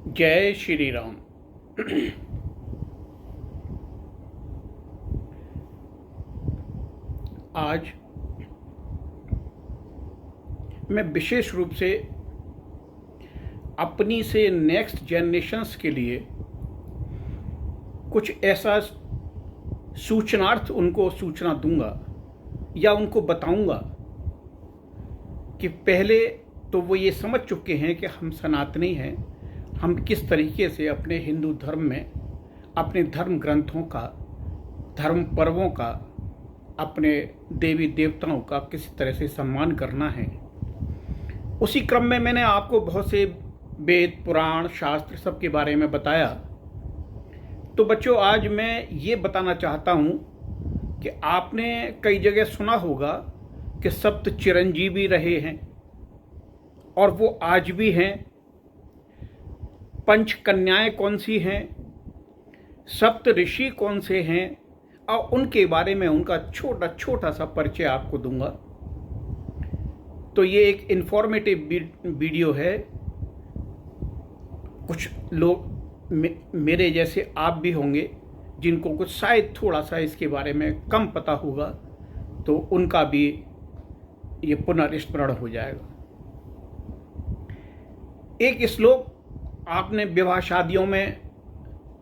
जय श्री राम। आज मैं विशेष रूप से अपनी से नेक्स्ट जनरेशन्स के लिए कुछ ऐसा सूचनार्थ उनको सूचना दूंगा या उनको बताऊंगा कि पहले तो वो ये समझ चुके हैं कि हम सनातनी हैं, हम किस तरीके से अपने हिंदू धर्म में अपने धर्म ग्रंथों का, धर्म पर्वों का, अपने देवी देवताओं का किस तरह से सम्मान करना है। उसी क्रम में मैंने आपको बहुत से वेद, पुराण, शास्त्र सब के बारे में बताया। तो बच्चों, आज मैं ये बताना चाहता हूँ कि आपने कई जगह सुना होगा कि सप्त चिरंजीवी रहे हैं और वो आज भी हैं। पंच कन्याएं कौन सी हैं, सप्त ऋषि कौन से हैं, और उनके बारे में उनका छोटा छोटा सा परिचय आपको दूंगा। तो ये एक इन्फॉर्मेटिव वीडियो है। कुछ लोग मेरे जैसे आप भी होंगे जिनको कुछ शायद थोड़ा सा इसके बारे में कम पता होगा, तो उनका भी ये पुनर्स्मरण हो जाएगा। एक श्लोक आपने विवाह शादियों में,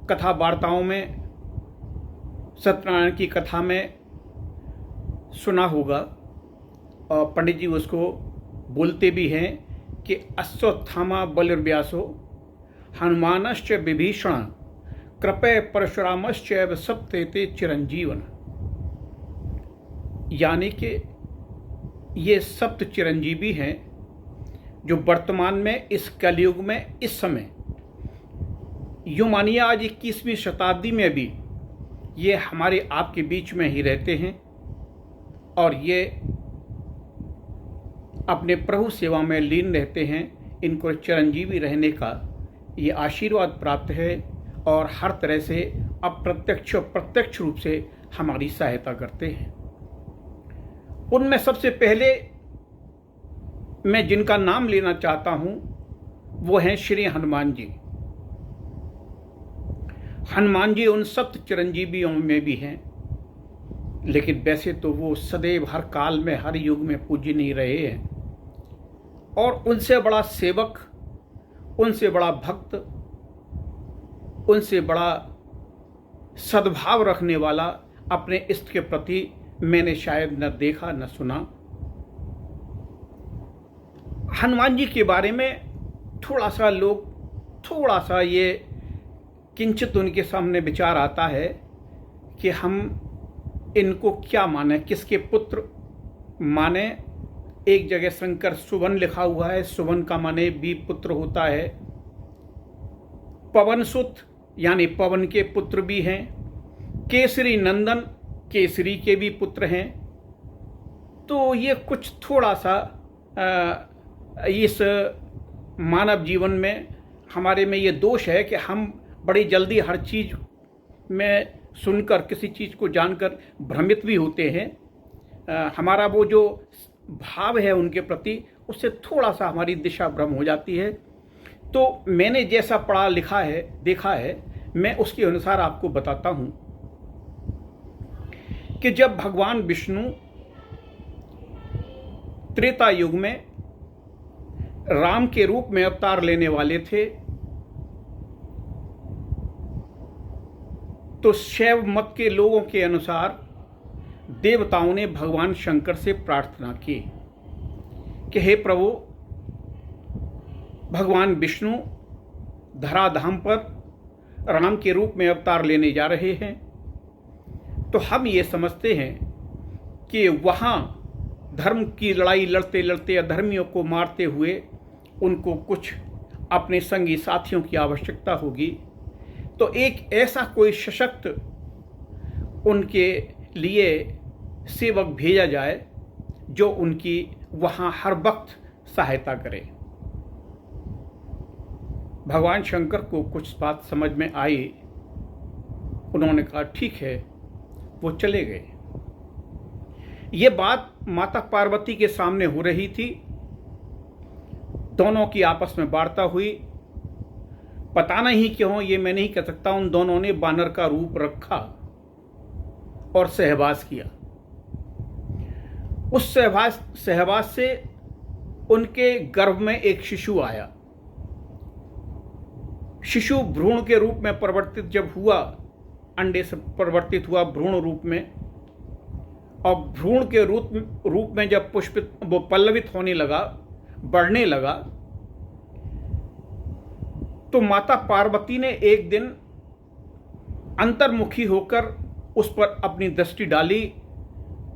कथा वार्ताओं में, सत्यनारायण की कथा में सुना होगा और पंडित जी उसको बोलते भी हैं कि अश्वत्थामा बलिर्व्यासो हनुमानश्च विभीषण कृपे परशुरामश्च सप्तेते चिरंजीवन। यानी कि ये सप्त चिरंजीवी हैं जो वर्तमान में इस कलयुग में इस समय यूँ मानिए आज 21वीं शताब्दी में भी ये हमारे आपके बीच में ही रहते हैं और ये अपने प्रभु सेवा में लीन रहते हैं। इनको चिरंजीवी रहने का ये आशीर्वाद प्राप्त है और हर तरह से अप्रत्यक्ष और प्रत्यक्ष रूप से हमारी सहायता करते हैं। उनमें सबसे पहले मैं जिनका नाम लेना चाहता हूं वो हैं श्री हनुमान जी। हनुमान जी उन सप्त चिरंजीवियों में भी हैं, लेकिन वैसे तो वो सदैव हर काल में, हर युग में पूजनीय रहे हैं और उनसे बड़ा सेवक, उनसे बड़ा भक्त, उनसे बड़ा सद्भाव रखने वाला अपने इष्ट के प्रति मैंने शायद न देखा न सुना। हनुमान जी के बारे में थोड़ा सा ये किंचित उनके सामने विचार आता है कि हम इनको क्या माने, किसके पुत्र माने। एक जगह शंकर सुवन लिखा हुआ है, सुवन का माने भी पुत्र होता है। पवन सुत यानी पवन के पुत्र भी हैं। केसरी नंदन, केसरी के भी पुत्र हैं। तो ये कुछ थोड़ा सा इस मानव जीवन में हमारे में ये दोष है कि हम बड़ी जल्दी हर चीज़ में सुनकर, किसी चीज़ को जानकर भ्रमित भी होते हैं। हमारा वो जो भाव है उनके प्रति, उससे थोड़ा सा हमारी दिशा भ्रम हो जाती है। तो मैंने जैसा पढ़ा लिखा है, देखा है, मैं उसके अनुसार आपको बताता हूँ कि जब भगवान विष्णु त्रेता युग में राम के रूप में अवतार लेने वाले थे, तो शैव मत के लोगों के अनुसार देवताओं ने भगवान शंकर से प्रार्थना की कि हे प्रभु, भगवान विष्णु धराधाम पर राम के रूप में अवतार लेने जा रहे हैं, तो हम ये समझते हैं कि वहाँ धर्म की लड़ाई लड़ते लड़ते अधर्मियों को मारते हुए उनको कुछ अपने संगी साथियों की आवश्यकता होगी। तो एक ऐसा कोई सशक्त उनके लिए सेवक भेजा जाए जो उनकी वहाँ हर वक्त सहायता करे। भगवान शंकर को कुछ बात समझ में आई। उन्होंने कहा ठीक है, वो चले गए। ये बात माता पार्वती के सामने हो रही थी। दोनों की आपस में वार्ता हुई पता नहीं क्यों, ये मैं नहीं कह सकता, उन दोनों ने बानर का रूप रखा और सहवास किया। उस सहवास से उनके गर्भ में एक शिशु आया। शिशु भ्रूण के रूप में परिवर्तित जब हुआ, अंडे से परिवर्तित हुआ भ्रूण रूप में, और भ्रूण के रूप में जब पुष्पित वो पल्लवित होने लगा, बढ़ने लगा, तो माता पार्वती ने एक दिन अंतर्मुखी होकर उस पर अपनी दृष्टि डाली,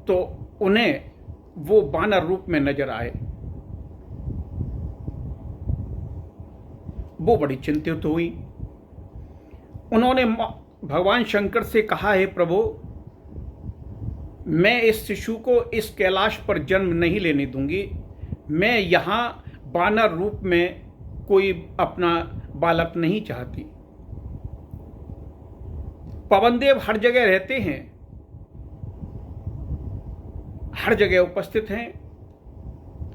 तो उन्हें वो बानर रूप में नजर आए। वो बड़ी चिंतित हुई। उन्होंने भगवान शंकर से कहा, है प्रभु, मैं इस शिशु को इस कैलाश पर जन्म नहीं लेने दूंगी, मैं यहाँ बानर रूप में कोई अपना बालक नहीं चाहती। पवनदेव हर जगह रहते हैं, हर जगह उपस्थित हैं।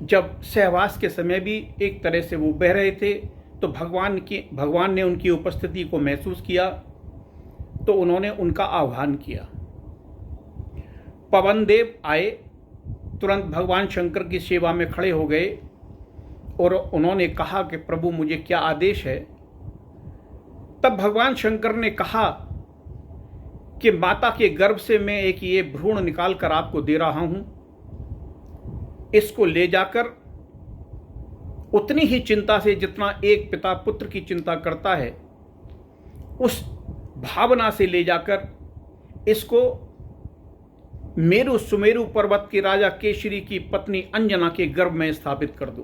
जब सहवास के समय भी एक तरह से वो बह रहे थे, तो भगवान ने उनकी उपस्थिति को महसूस किया, तो उन्होंने उनका आह्वान किया। पवनदेव आए, तुरंत भगवान शंकर की सेवा में खड़े हो गए और उन्होंने कहा कि प्रभु मुझे क्या आदेश है। तब भगवान शंकर ने कहा कि माता के गर्भ से मैं एक ये भ्रूण निकाल कर आपको दे रहा हूं, इसको ले जाकर उतनी ही चिंता से जितना एक पिता पुत्र की चिंता करता है, उस भावना से ले जाकर इसको मेरु सुमेरु पर्वत के राजा केसरी की पत्नी अंजना के गर्भ में स्थापित कर दो।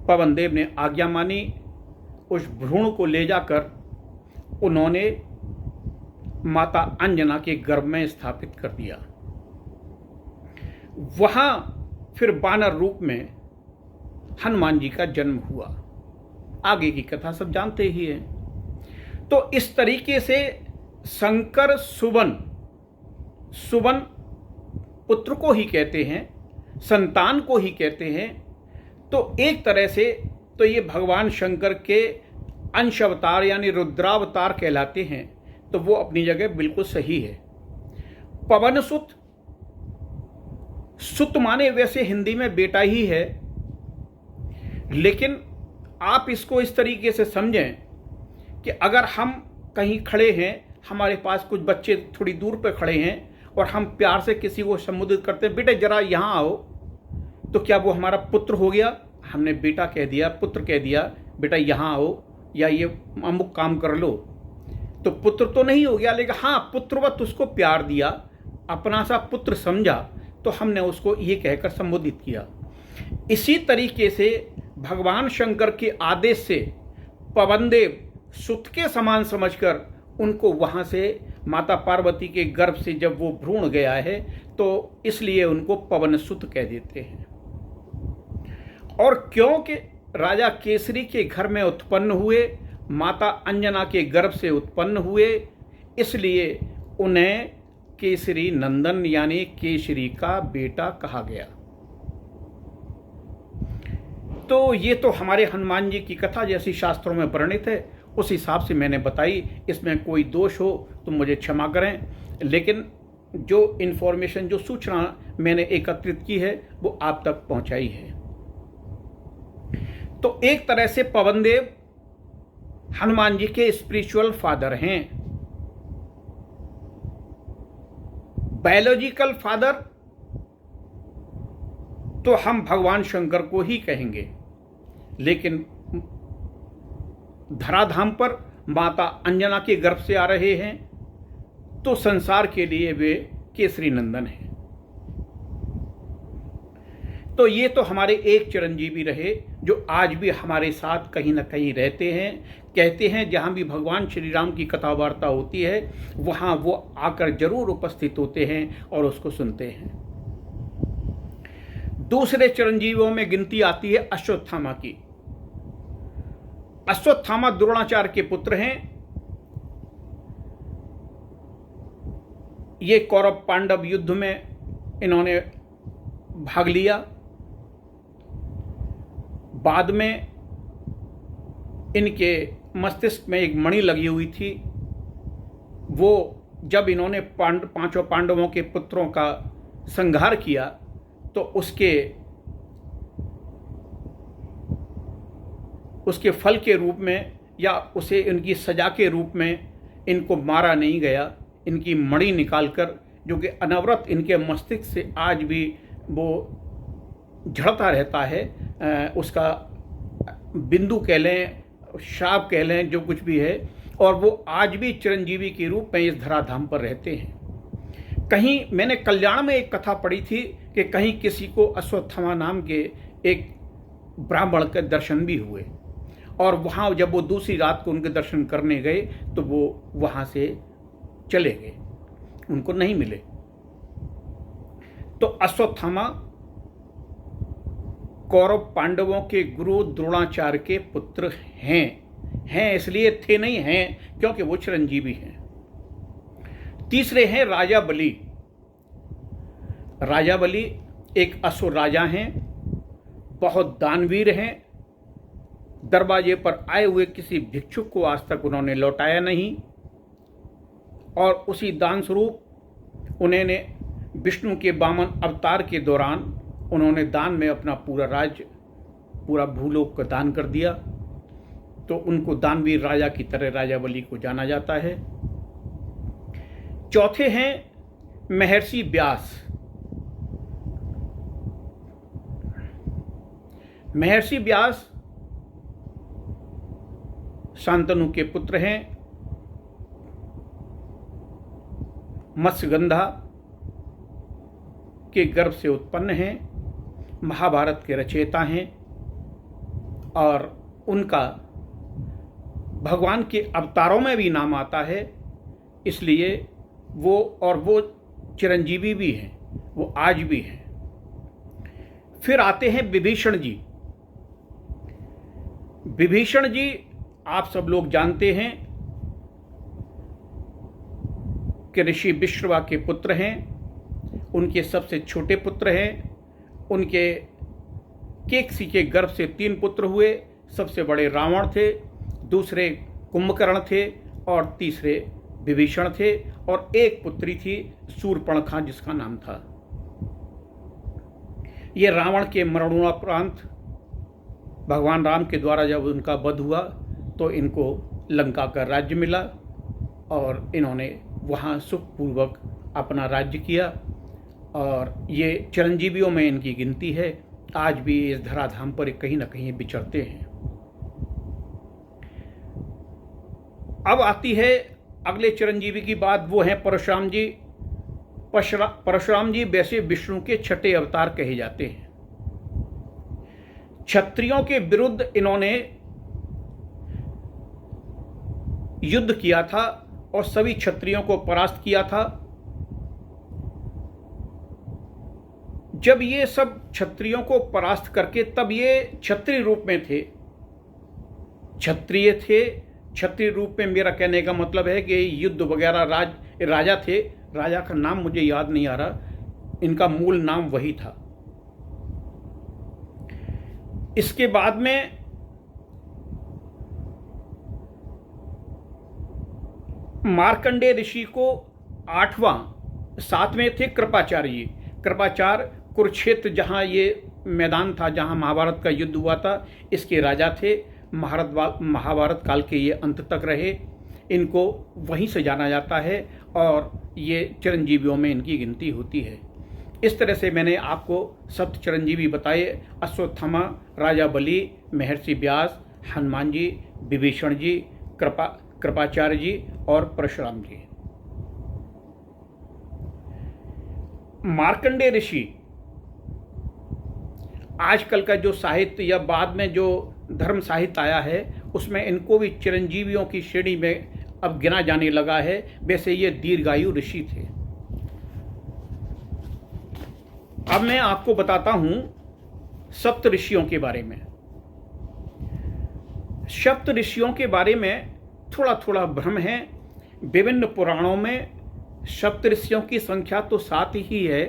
पवनदेव ने आज्ञा मानी। उस भ्रूण को ले जाकर उन्होंने माता अंजना के गर्भ में स्थापित कर दिया। वहां फिर बानर रूप में हनुमान जी का जन्म हुआ। आगे की कथा सब जानते ही हैं। तो इस तरीके से शंकर सुवन पुत्र को ही कहते हैं, संतान को ही कहते हैं। तो एक तरह से तो ये भगवान शंकर के अंश अवतार यानी रुद्रावतार कहलाते हैं। तो वो अपनी जगह बिल्कुल सही है। पवन सुत माने वैसे हिंदी में बेटा ही है, लेकिन आप इसको इस तरीके से समझें कि अगर हम कहीं खड़े हैं, हमारे पास कुछ बच्चे थोड़ी दूर पर खड़े हैं और हम प्यार से किसी को संबोधित करते हैं, बेटे जरा यहाँ आओ, तो क्या वो हमारा पुत्र हो गया? हमने बेटा कह दिया, पुत्र कह दिया, बेटा यहाँ आओ या ये अमुक काम कर लो, तो पुत्र तो नहीं हो गया। लेकिन हाँ, पुत्रवत उसको प्यार दिया, अपना सा पुत्र समझा, तो हमने उसको ये कहकर संबोधित किया। इसी तरीके से भगवान शंकर के आदेश से पवनदेव सुत के समान समझकर उनको वहाँ से माता पार्वती के गर्भ से जब वो भ्रूण गया है, तो इसलिए उनको पवन सुत कह देते हैं। और क्योंकि राजा केसरी के घर में उत्पन्न हुए, माता अंजना के गर्भ से उत्पन्न हुए, इसलिए उन्हें केसरी नंदन यानी केसरी का बेटा कहा गया। तो ये तो हमारे हनुमान जी की कथा जैसी शास्त्रों में वर्णित है, उस हिसाब से मैंने बताई। इसमें कोई दोष हो तो मुझे क्षमा करें, लेकिन जो इन्फॉर्मेशन, जो सूचना मैंने एकत्रित की है वो आप तक पहुंचाई है। तो एक तरह से पवनदेव हनुमान जी के स्पिरिचुअल फादर हैं। बायोलॉजिकल फादर तो हम भगवान शंकर को ही कहेंगे, लेकिन धराधाम पर माता अंजना के गर्भ से आ रहे हैं, तो संसार के लिए वे केसरी नंदन हैं। तो ये तो हमारे एक चिरंजीवी रहे, जो आज भी हमारे साथ कहीं ना कहीं रहते हैं। कहते हैं जहाँ भी भगवान श्री राम की कथा वार्ता होती है, वहाँ वो आकर जरूर उपस्थित होते हैं और उसको सुनते हैं। दूसरे चिरंजीवियों में गिनती आती है अश्वत्थामा की। अश्वत्थामा द्रोणाचार्य के पुत्र हैं। ये कौरव पांडव युद्ध में इन्होंने भाग लिया। बाद में इनके मस्तिष्क में एक मणि लगी हुई थी। वो जब इन्होंने पांचों पांडवों के पुत्रों का संहार किया तो उसके फल के रूप में या उसे इनकी सजा के रूप में इनको मारा नहीं गया। इनकी मणि निकालकर, जो कि अनवरत इनके मस्तिष्क से आज भी वो झड़ता रहता है, उसका बिंदु कह लें, श्राप कह लें, जो कुछ भी है, और वो आज भी चिरंजीवी के रूप में इस धराधाम पर रहते हैं। कहीं मैंने कल्याण में एक कथा पढ़ी थी कि कहीं किसी को अश्वत्थामा नाम के एक ब्राह्मण के दर्शन भी हुए, और वहाँ जब वो दूसरी रात को उनके दर्शन करने गए तो वो वहाँ से चले गए, उनको नहीं मिले। तो अश्वत्थामा कौरव पांडवों के गुरु द्रोणाचार्य के पुत्र हैं इसलिए थे नहीं, हैं क्योंकि वो चिरंजीवी हैं। तीसरे हैं राजा बलि। राजा बलि एक असुर राजा हैं, बहुत दानवीर हैं। दरवाजे पर आए हुए किसी भिक्षुक को आज तक उन्होंने लौटाया नहीं, और उसी दान स्वरूप उन्होंने विष्णु के वामन अवतार के दौरान उन्होंने दान में अपना पूरा राज्य, पूरा भूलोक का दान कर दिया। तो उनको दानवीर राजा की तरह राजा बलि को जाना जाता है। चौथे हैं महर्षि व्यास। महर्षि व्यास शांतनु के पुत्र हैं, मत्स्यगंधा के गर्भ से उत्पन्न हैं, महाभारत के रचयिता हैं, और उनका भगवान के अवतारों में भी नाम आता है, इसलिए वो चिरंजीवी भी हैं, वो आज भी हैं। फिर आते हैं विभीषण जी। विभीषण जी आप सब लोग जानते हैं कि ऋषि विश्रवा के पुत्र हैं, उनके सबसे छोटे पुत्र हैं। उनके केकसी के गर्भ से 3 पुत्र हुए। सबसे बड़े रावण थे, दूसरे कुंभकर्ण थे, और तीसरे विभीषण थे, और एक पुत्री थी शूर्पणखा जिसका नाम था। ये रावण के मरणोपरांत भगवान राम के द्वारा जब उनका वध हुआ तो इनको लंका का राज्य मिला, और इन्होंने वहाँ सुखपूर्वक अपना राज्य किया, और ये चिरंजीवियों में इनकी गिनती है। आज भी इस धराधाम पर कहीं ना कहीं विचरते हैं। अब आती है अगले चिरंजीवी की बात, वो है परशुराम जी। परशुराम जी वैसे विष्णु के 6ठे अवतार कहे जाते हैं। क्षत्रियों के विरुद्ध इन्होंने युद्ध किया था और सभी क्षत्रियों को परास्त किया था। जब ये सब क्षत्रियों को परास्त करके, तब ये क्षत्रिय रूप में थे, क्षत्रिय थे। क्षत्रिय रूप में मेरा कहने का मतलब है कि युद्ध वगैरह राजा थे। राजा का नाम मुझे याद नहीं आ रहा, इनका मूल नाम वही था। इसके बाद में मार्कंडेय ऋषि को 7वें थे कृपाचार्य जी। कृपाचार्य कुरुक्षेत्र जहाँ ये मैदान था जहाँ महाभारत का युद्ध हुआ था, इसके राजा थे। महाभारत काल के ये अंत तक रहे। इनको वहीं से जाना जाता है और ये चिरंजीवियों में इनकी गिनती होती है। इस तरह से मैंने आपको सप्त चिरंजीवी बताए: अश्वत्थामा, राजा बलि, महर्षि व्यास, हनुमान जी, विभीषण जी, कृपाचार्य जी और परशुराम जी। मार्कंडेय ऋषि, आजकल का जो साहित्य या बाद में जो धर्म साहित्य आया है उसमें इनको भी चिरंजीवियों की श्रेणी में अब गिना जाने लगा है। वैसे ये दीर्घायु ऋषि थे। अब मैं आपको बताता हूं सप्त ऋषियों के बारे में। सप्त ऋषियों के बारे में थोड़ा थोड़ा भ्रम है। विभिन्न पुराणों में सप्त ऋषियों की संख्या तो 7 ही है,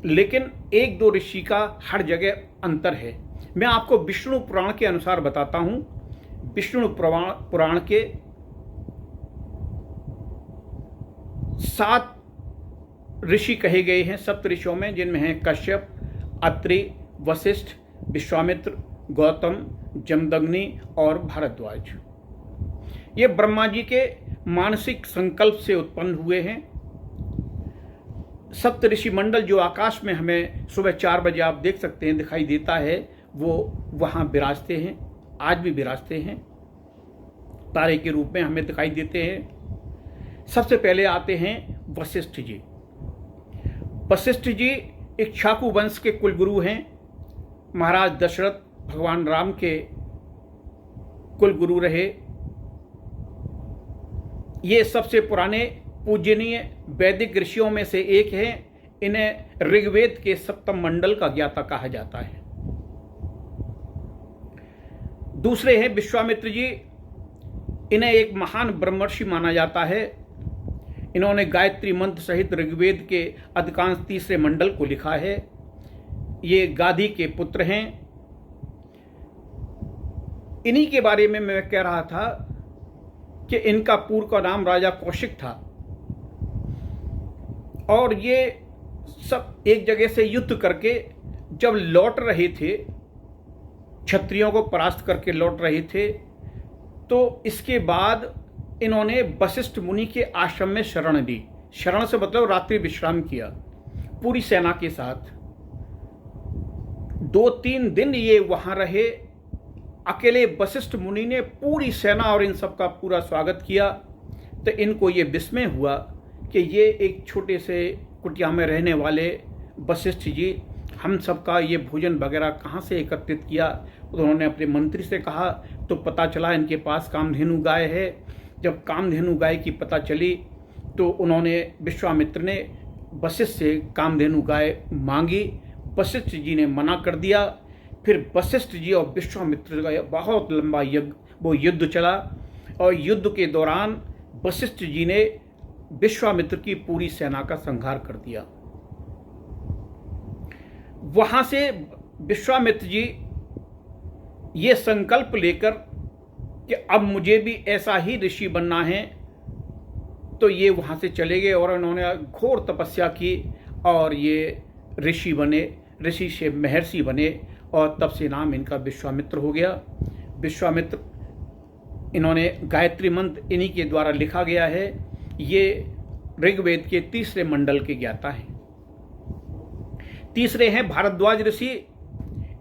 लेकिन 1-2 ऋषि का हर जगह अंतर है। मैं आपको विष्णु पुराण के अनुसार बताता हूँ। विष्णु पुराण के 7 ऋषि कहे गए हैं सप्त ऋषियों में, जिनमें हैं कश्यप, अत्रि, वशिष्ठ, विश्वामित्र, गौतम, जमदग्नि और भारद्वाज। ये ब्रह्मा जी के मानसिक संकल्प से उत्पन्न हुए हैं। सप्त ऋषि मंडल जो आकाश में हमें सुबह 4 बजे आप देख सकते हैं दिखाई देता है, वो वहाँ विराजते हैं, आज भी विराजते हैं, तारे के रूप में हमें दिखाई देते हैं। सबसे पहले आते हैं वशिष्ठ जी। वशिष्ठ जी इक्ष्वाकु वंश के कुलगुरु हैं। महाराज दशरथ भगवान राम के कुलगुरु रहे। ये सबसे पुराने पूजनीय वैदिक ऋषियों में से एक हैं। इन्हें ऋग्वेद के सप्तम मंडल का ज्ञाता कहा जाता है। दूसरे हैं विश्वामित्र जी। इन्हें एक महान ब्रह्मर्षि माना जाता है। इन्होंने गायत्री मंत्र सहित ऋग्वेद के अधिकांश तीसरे मंडल को लिखा है। ये गाधी के पुत्र हैं। इन्हीं के बारे में मैं कह रहा था कि इनका पूर्व का नाम राजा कौशिक था और ये सब एक जगह से युद्ध करके जब लौट रहे थे, क्षत्रियों को परास्त करके लौट रहे थे, तो इसके बाद इन्होंने वशिष्ठ मुनि के आश्रम में शरण ली। शरण से मतलब रात्रि विश्राम किया पूरी सेना के साथ। 2-3 दिन ये वहां रहे। अकेले वशिष्ठ मुनि ने पूरी सेना और इन सब का पूरा स्वागत किया। तो इनको ये विस्मय हुआ कि ये एक छोटे से कुटिया में रहने वाले वशिष्ठ जी हम सबका ये भोजन वगैरह कहाँ से एकत्रित किया। तो उन्होंने अपने मंत्री से कहा, तो पता चला इनके पास कामधेनु गाय है। जब कामधेनु गाय की पता चली तो उन्होंने विश्वामित्र ने वशिष्ठ से कामधेनु गाय मांगी। वशिष्ठ जी ने मना कर दिया। फिर वशिष्ठ जी और विश्वामित्र का बहुत लंबा युद्ध चला और युद्ध के दौरान वशिष्ठ जी ने विश्वामित्र की पूरी सेना का संहार कर दिया। वहां से विश्वामित्र जी ये संकल्प लेकर कि अब मुझे भी ऐसा ही ऋषि बनना है, तो ये वहां से चले गए और उन्होंने घोर तपस्या की और ये ऋषि बने, ऋषि से महर्षि बने और तब से नाम इनका विश्वामित्र हो गया। विश्वामित्र इन्होंने गायत्री मंत्र इन्हीं के द्वारा लिखा गया है। ये ऋग्वेद के तीसरे मंडल के ज्ञाता हैं। तीसरे हैं भारद्वाज ऋषि।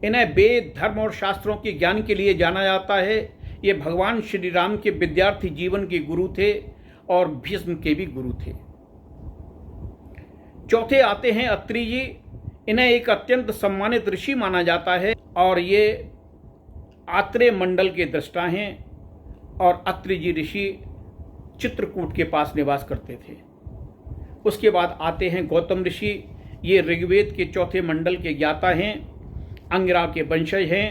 इन्हें वेद, धर्म और शास्त्रों के ज्ञान के लिए जाना जाता है। ये भगवान श्री राम के विद्यार्थी जीवन के गुरु थे और भीष्म के भी गुरु थे। चौथे आते हैं अत्रि जी। इन्हें एक अत्यंत सम्मानित ऋषि माना जाता है और ये आत्रेय मंडल के दृष्टा हैं और अत्रि जी ऋषि चित्रकूट के पास निवास करते थे। उसके बाद आते हैं गौतम ऋषि। ये ऋग्वेद के चौथे मंडल के ज्ञाता हैं, अंगिरा के वंशज हैं।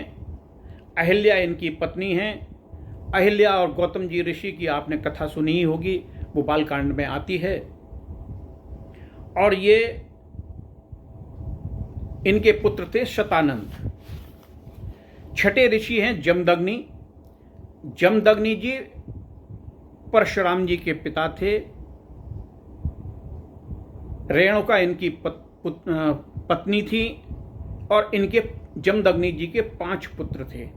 अहिल्या इनकी पत्नी हैं। अहिल्या और गौतम जी ऋषि की आपने कथा सुनी ही होगी, वो बालकांड में आती है। और ये इनके पुत्र थे शतानंद। छठे ऋषि हैं जमदग्नि। जमदग्नि जी परशुराम जी के पिता थे। रेणुका इनकी पत्नी थी और इनके जमदग्नि जी के 5 पुत्र थे।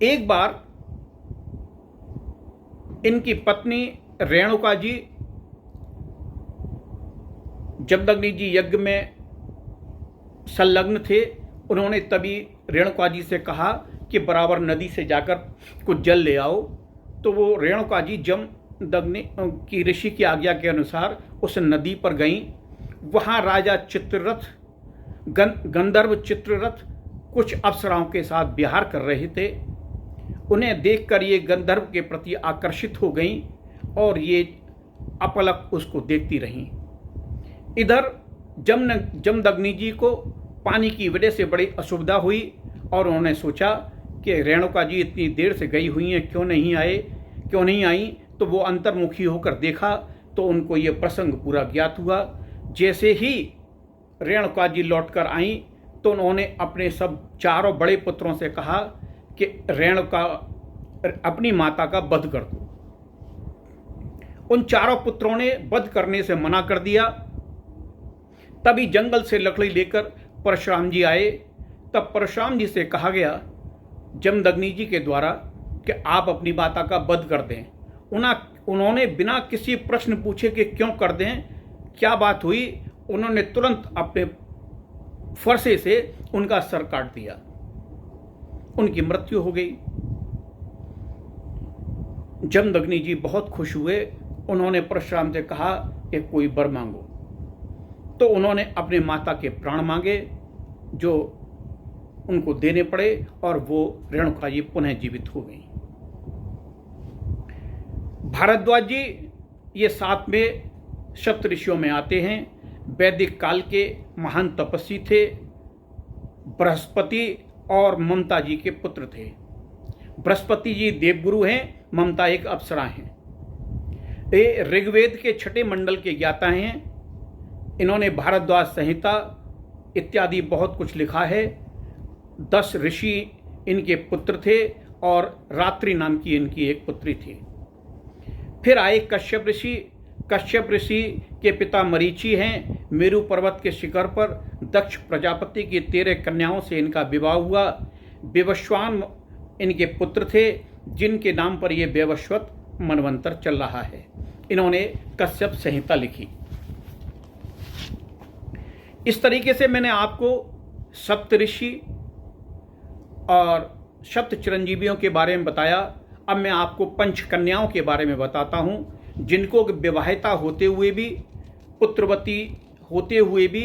एक बार इनकी पत्नी रेणुका जी जमदग्नि जी यज्ञ में संलग्न थे। उन्होंने तभी रेणुका जी से कहा कि बराबर नदी से जाकर कुछ जल ले आओ। तो वो रेणुका जी जमदग्नि की ऋषि की आज्ञा के अनुसार उस नदी पर गईं। वहाँ राजा चित्ररथ, गंधर्व चित्ररथ कुछ अप्सराओं के साथ विहार कर रहे थे। उन्हें देखकर ये गंधर्व के प्रति आकर्षित हो गईं और ये अपलक उसको देखती रहीं। इधर जमदग्नि जी को पानी की वजह से बड़ी असुविधा हुई और उन्होंने सोचा कि रेणुका जी इतनी देर से गई हुई हैं, क्यों नहीं आई। तो वो अंतर्मुखी होकर देखा तो उनको ये प्रसंग पूरा ज्ञात हुआ। जैसे ही रेणुका जी लौटकर आईं तो उन्होंने अपने सब चारों बड़े पुत्रों से कहा कि रेणुका अपनी माता का वध कर दो। उन चारों पुत्रों ने वध करने से मना कर दिया। तभी जंगल से लकड़ी लेकर परशुराम जी आए। तब परशुराम जी से कहा गया जमदग्नि जी के द्वारा कि आप अपनी माता का वध कर दें। उन्होंने बिना किसी प्रश्न पूछे कि क्यों कर दें, क्या बात हुई, उन्होंने तुरंत अपने फरसे से उनका सर काट दिया। उनकी मृत्यु हो गई। जमदग्नि जी बहुत खुश हुए। उन्होंने परशुराम से कहा कि कोई वर मांगो। तो उन्होंने अपने माता के प्राण मांगे जो उनको देने पड़े और वो रेणुका जी पुनः जीवित हो गई। भारद्वाज जी ये 7वें सप्तऋषियों में आते हैं। वैदिक काल के महान तपस्वी थे। बृहस्पति और ममता जी के पुत्र थे। बृहस्पति जी देवगुरु हैं, ममता एक अप्सरा हैं। ये ऋग्वेद के 6ठे मंडल के ज्ञाता हैं। इन्होंने भारद्वाज संहिता इत्यादि बहुत कुछ लिखा है। 10 ऋषि इनके पुत्र थे और रात्रि नाम की इनकी एक पुत्री थी। फिर आए कश्यप ऋषि। कश्यप ऋषि के पिता मरीचि हैं। मेरु पर्वत के शिखर पर दक्ष प्रजापति की 13 कन्याओं से इनका विवाह हुआ। विवस्वान इनके पुत्र थे, जिनके नाम पर यह वैवस्वत मनवंतर चल रहा है। इन्होंने कश्यप संहिता लिखी। इस तरीके से मैंने आपको सप्तऋषि और सप्त चिरंजीवियों के बारे में बताया। अब मैं आपको पंच कन्याओं के बारे में बताता हूं, जिनको विवाहिता होते हुए भी, पुत्रवती होते हुए भी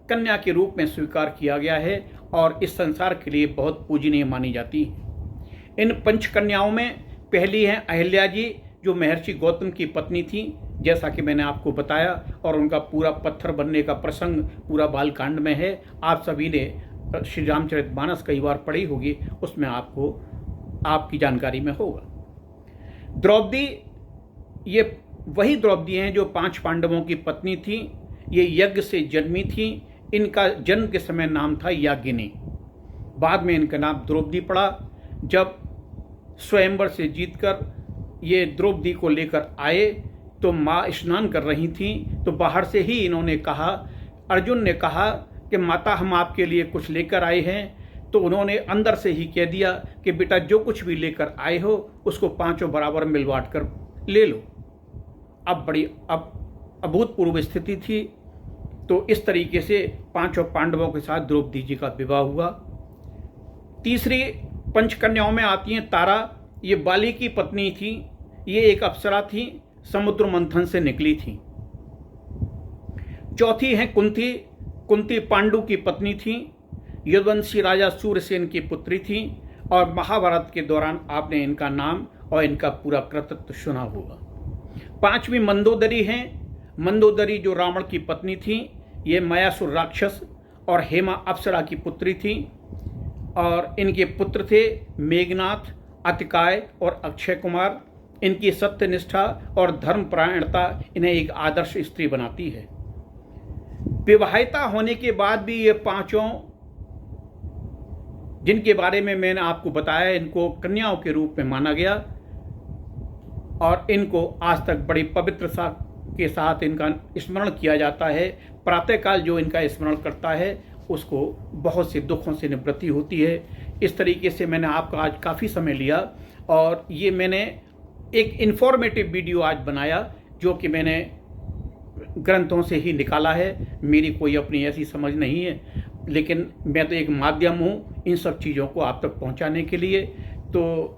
कन्या के रूप में स्वीकार किया गया है और इस संसार के लिए बहुत पूजनीय मानी जाती है। इन पंच कन्याओं में पहली है अहिल्या जी, जो महर्षि गौतम की पत्नी थी, जैसा कि मैंने आपको बताया, और उनका पूरा पत्थर बनने का प्रसंग पूरा बालकांड में है। आप सभी ने श्री रामचरितमानस कई बार पढ़ी होगी, उसमें आपको आपकी जानकारी में होगा। द्रौपदी, ये वही द्रौपदी हैं जो 5 पांडवों की पत्नी थी। ये यज्ञ से जन्मी थी। इनका जन्म के समय नाम था याज्ञिनी। बाद में इनका नाम द्रौपदी पड़ा। जब स्वयंवर से जीतकर ये द्रौपदी को लेकर आए तो माँ स्नान कर रही थी, तो बाहर से ही इन्होंने कहा, अर्जुन ने कहा कि माता हम आपके लिए कुछ लेकर आए हैं। तो उन्होंने अंदर से ही कह दिया कि बेटा जो कुछ भी लेकर आए हो उसको 5 बराबर मिल बांट कर ले लो। अब बड़ी अभूतपूर्व स्थिति थी। तो इस तरीके से 5 पांडवों के साथ द्रौपदी जी का विवाह हुआ। तीसरी पंचकन्याओं में आती हैं तारा। ये बाली की पत्नी थी। ये एक अप्सरा थी, समुद्र मंथन से निकली थी। चौथी हैं कुंती। कुंती पांडु की पत्नी थी। यदुवंशी राजा सूर्यसेन की पुत्री थी और महाभारत के दौरान आपने इनका नाम और इनका पूरा कृतित्व सुना होगा। 5वीं मंदोदरी हैं। मंदोदरी जो रावण की पत्नी थी, ये मायासुर राक्षस और हेमा अप्सरा की पुत्री थी और इनके पुत्र थे मेघनाथ, अतिकाय और अक्षय कुमार। इनकी सत्यनिष्ठा और धर्मपरायणता इन्हें एक आदर्श स्त्री बनाती है। विवाहिता होने के बाद भी ये 5 जिनके बारे में मैंने आपको बताया, इनको कन्याओं के रूप में माना गया और इनको आज तक बड़ी पवित्रता के साथ इनका स्मरण किया जाता है। प्रातःकाल जो इनका स्मरण करता है उसको बहुत से दुखों से निवृत्ति होती है। इस तरीके से मैंने आपका आज काफ़ी समय लिया और ये मैंने एक इन्फॉर्मेटिव वीडियो आज बनाया, जो कि मैंने ग्रंथों से ही निकाला है। मेरी कोई अपनी ऐसी समझ नहीं है, लेकिन मैं तो एक माध्यम हूँ इन सब चीज़ों को आप तक पहुँचाने के लिए। तो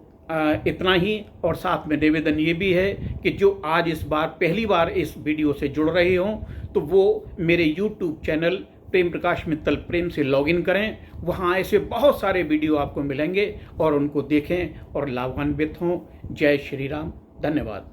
इतना ही। और साथ में निवेदन ये भी है कि जो आज इस बार पहली बार इस वीडियो से जुड़ रहे हों तो वो मेरे YouTube चैनल प्रेम प्रकाश मित्तल प्रेम से लॉगिन करें। वहाँ ऐसे बहुत सारे वीडियो आपको मिलेंगे और उनको देखें और लाभान्वित हों। जय श्री राम। धन्यवाद।